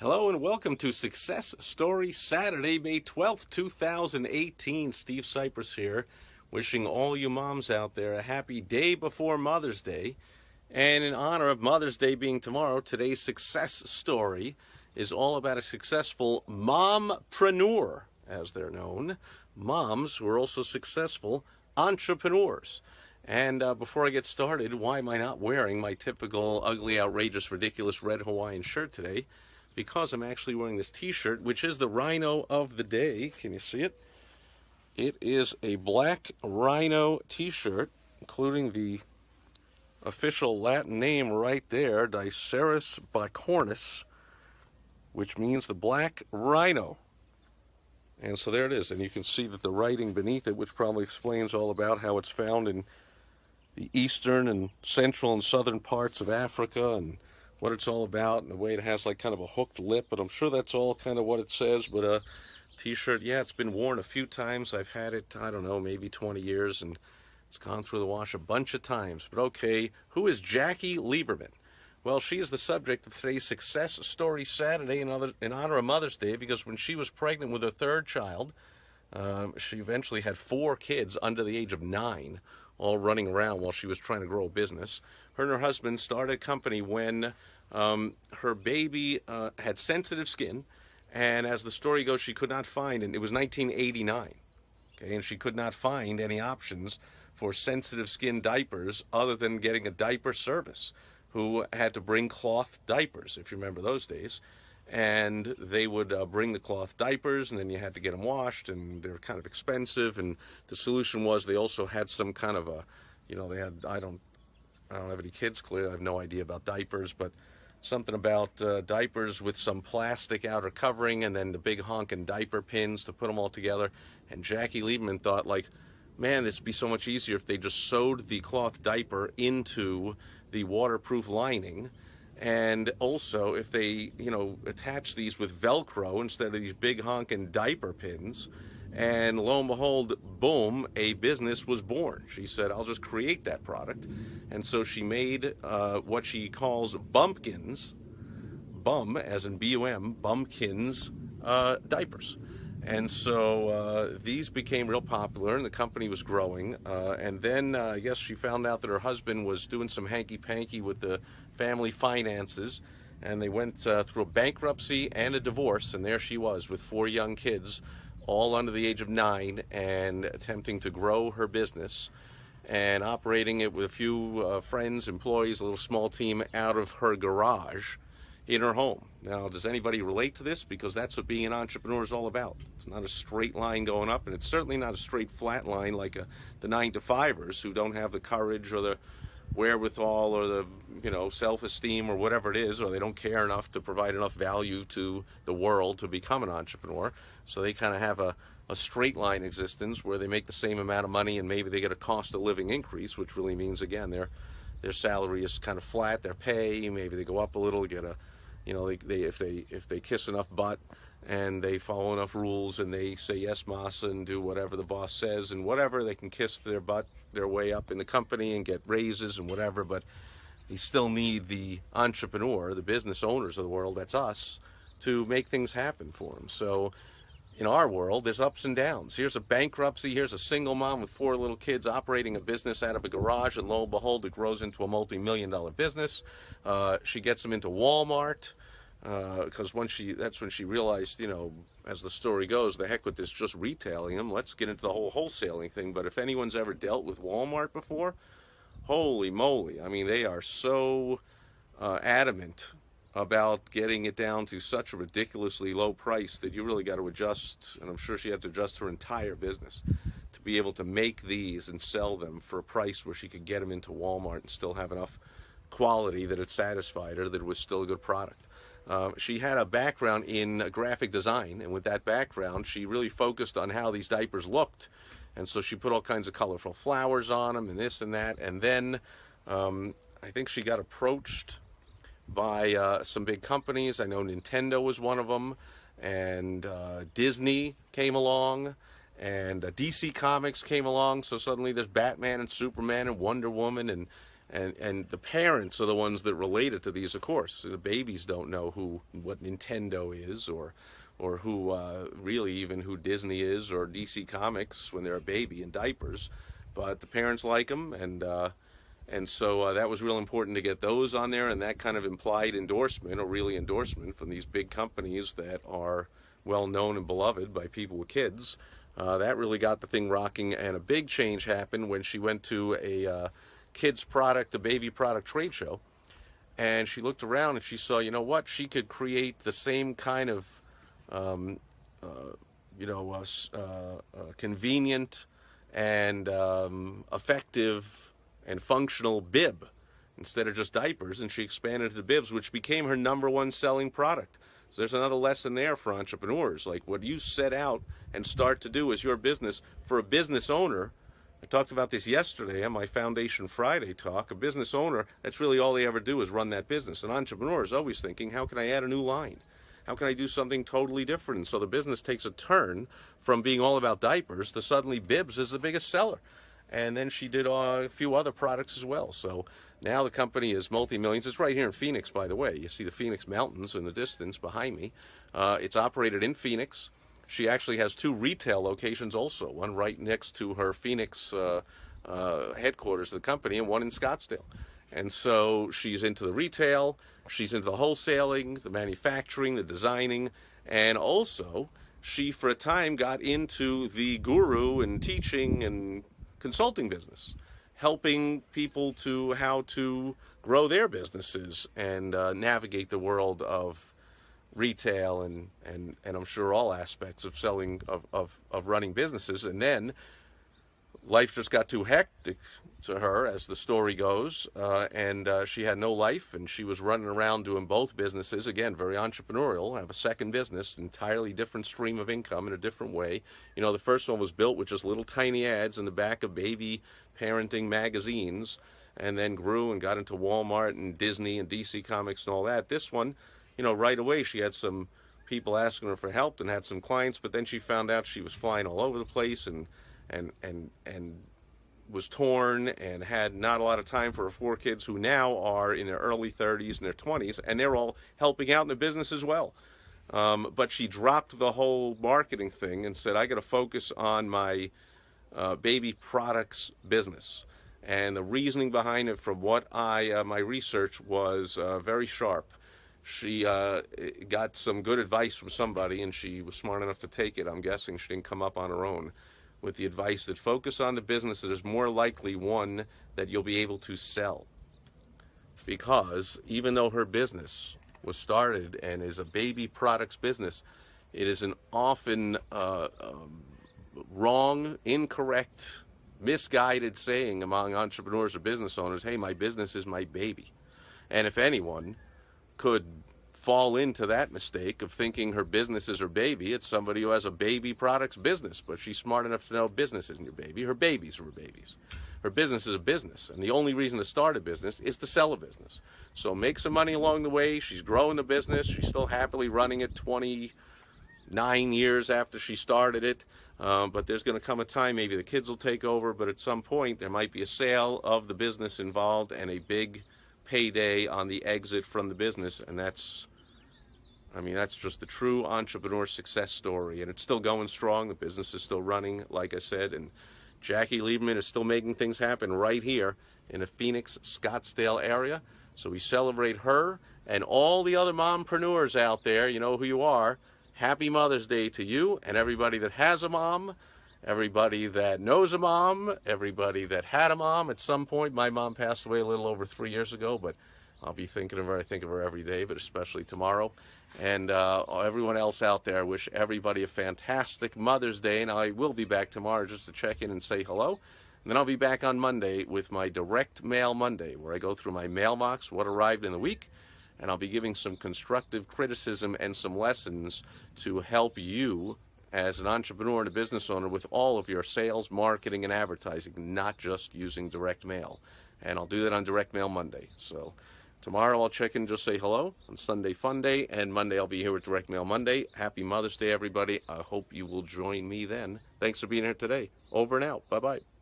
Hello and welcome to Success Story Saturday, May 12th, 2018. Steve Sipress here, wishing all you moms out there a happy day before Mother's Day. And in honor of Mother's Day being tomorrow, today's success story is all about a successful mompreneur, as they're known. Moms who are also successful entrepreneurs. And before I get started, why am I not wearing my typical ugly, outrageous, ridiculous red Hawaiian shirt today? Because I'm actually wearing this t-shirt, which is the rhino of the day. Can you see it? It is a black rhino t-shirt, including the official Latin name right there, Diceras bicornis, which means the black rhino. And so there it is. And you can see that the writing beneath it, which probably explains all about how it's found in the eastern and central and southern parts of Africa and what it's all about, and the way it has like kind of a hooked lip, but I'm sure that's all kind of what it says. But t-shirt, yeah, it's been worn a few times. I've had it, I don't know, maybe 20 years, and it's gone through the wash a bunch of times. But okay, who is Jakki Liberman? Well, she is the subject of today's Success Story Saturday in honor of Mother's Day, because when she was pregnant with her third child, she eventually had 4 kids under the age of 9, all running around while she was trying to grow a business. Her and her husband started a company when her baby had sensitive skin, and as the story goes, she could not find, and it was 1989, okay, and she could not find any options for sensitive skin diapers other than getting a diaper service, who had to bring cloth diapers, if you remember those days. And they would bring the cloth diapers, and then you had to get them washed, and they were kind of expensive. And the solution was they also had some kind of a, they had, I don't have any kids, clearly I have no idea about diapers, but something about diapers with some plastic outer covering, and then the big honking diaper pins to put them all together. And Jakki Liberman thought, like, man, this would be so much easier if they just sewed the cloth diaper into the waterproof lining. And also, if they, attach these with Velcro instead of these big honking diaper pins. And lo and behold, boom, a business was born. She said, I'll just create that product. And so she made what she calls bumpkins, bum, as in B-U-M, bumpkins diapers. And so these became real popular, and the company was growing. And then I guess she found out that her husband was doing some hanky-panky with the family finances, and they went through a bankruptcy and a divorce, and there she was with 4 young kids, all under the age of 9, and attempting to grow her business and operating it with a few friends, employees, a little small team out of her garage in her home. Now, does anybody relate to this? Because that's what being an entrepreneur is all about. It's not a straight line going up, and it's certainly not a straight flat line like the 9-to-5ers who don't have the courage or the wherewithal or the self-esteem or whatever it is, or they don't care enough to provide enough value to the world to become an entrepreneur. So they kind of have a straight line existence where they make the same amount of money, and maybe they get a cost of living increase, which really means, again, their salary is kind of flat. Their pay, maybe they go up a little, get a if they kiss enough butt and they follow enough rules and they say yes massa and do whatever the boss says and whatever, they can kiss their butt their way up in the company and get raises and whatever. But they still need the entrepreneur, the business owners of the world, that's us, to make things happen for them. So in our world, there's ups and downs. Here's a bankruptcy. Here's a single mom with 4 little kids operating a business out of a garage, and lo and behold, it grows into a multi-million-dollar business. She gets them into Walmart, because that's when she realized, as the story goes, the heck with this just retailing them. Let's get into the whole wholesaling thing. But if anyone's ever dealt with Walmart before, holy moly. I mean, they are so adamant about getting it down to such a ridiculously low price that you really got to adjust, and I'm sure she had to adjust her entire business to be able to make these and sell them for a price where she could get them into Walmart and still have enough quality that it satisfied her, that it was still a good product. She had a background in graphic design, and with that background, she really focused on how these diapers looked, and so she put all kinds of colorful flowers on them and this and that. And then I think she got approached by some big companies. I know Nintendo was one of them, and Disney came along, and DC Comics came along. So suddenly there's Batman and Superman and Wonder Woman, and And the parents are the ones that relate it to these, of course. The babies don't know what Nintendo is, or who really even who Disney is, or DC Comics when they're a baby in diapers. But the parents like them, and so that was real important to get those on there, and that kind of implied endorsement, or really endorsement, from these big companies that are well known and beloved by people with kids. That really got the thing rocking, and a big change happened when she went to a kids product, a baby product trade show, and she looked around and she saw, you know what, she could create the same kind of convenient and effective and functional bib instead of just diapers, and she expanded to bibs, which became her #1 selling product. So there's another lesson there for entrepreneurs. Like, what you set out and start to do as your business, for a business owner, I talked about this yesterday on my Foundation Friday talk. A business owner, that's really all they ever do is run that business. An entrepreneur is always thinking, how can I add a new line? How can I do something totally different? And so the business takes a turn from being all about diapers to suddenly bibs is the biggest seller. And then she did a few other products as well. So now the company is multi-millions. It's right here in Phoenix, by the way. You see the Phoenix Mountains in the distance behind me. It's operated in Phoenix. She actually has 2 retail locations also, one right next to her Phoenix headquarters of the company, and one in Scottsdale. And so she's into the retail, she's into the wholesaling, the manufacturing, the designing, and also she, for a time, got into the guru and teaching and consulting business, helping people to how to grow their businesses and navigate the world of retail and I'm sure all aspects of selling, of running businesses. And then life just got too hectic to her, as the story goes, and she had no life, and she was running around doing both businesses. Again, very entrepreneurial, have a second business, entirely different stream of income in a different way. You know, the first one was built with just little tiny ads in the back of baby parenting magazines, and then grew and got into Walmart and Disney and DC Comics and all that. This one, you know, right away she had some people asking her for help and had some clients, but then she found out she was flying all over the place and was torn and had not a lot of time for her 4 kids, who now are in their early 30s and their 20s, and they're all helping out in the business as well. But she dropped the whole marketing thing and said, I got to focus on my baby products business. And the reasoning behind it, from what my research was very sharp. She got some good advice from somebody, and she was smart enough to take it. I'm guessing she didn't come up on her own, with the advice that focus on the business that is more likely one that you'll be able to sell. Because even though her business was started and is a baby products business, it is an often wrong, incorrect, misguided saying among entrepreneurs or business owners, hey, my business is my baby. And if anyone could fall into that mistake of thinking her business is her baby, it's somebody who has a baby products business. But she's smart enough to know business isn't your baby. Her babies are her babies. Her business is a business, and the only reason to start a business is to sell a business. So make some money along the way. She's growing the business. She's still happily running it 29 years after she started it. But there's going to come a time, maybe the kids will take over, but at some point there might be a sale of the business involved and a big payday on the exit from the business. And that's just the true entrepreneur success story. And it's still going strong. The business is still running, like I said. And Jakki Liberman is still making things happen right here in the Phoenix, Scottsdale area. So we celebrate her and all the other mompreneurs out there. You know who you are. Happy Mother's Day to you and everybody that has a mom, everybody that knows a mom, everybody that had a mom at some point. My mom passed away a little over 3 years ago, but I'll be thinking of her. I think of her every day, but especially tomorrow. And everyone else out there, I wish everybody a fantastic Mother's Day. And I will be back tomorrow just to check in and say hello. And then I'll be back on Monday with my Direct Mail Monday, where I go through my mailbox, what arrived in the week. And I'll be giving some constructive criticism and some lessons to help you as an entrepreneur and a business owner with all of your sales, marketing, and advertising, not just using direct mail. And I'll do that on Direct Mail Monday. So tomorrow I'll check in, just say hello. On Sunday, Fun Day. And Monday I'll be here with Direct Mail Monday. Happy Mother's Day, everybody. I hope you will join me then. Thanks for being here today. Over and out. Bye-bye.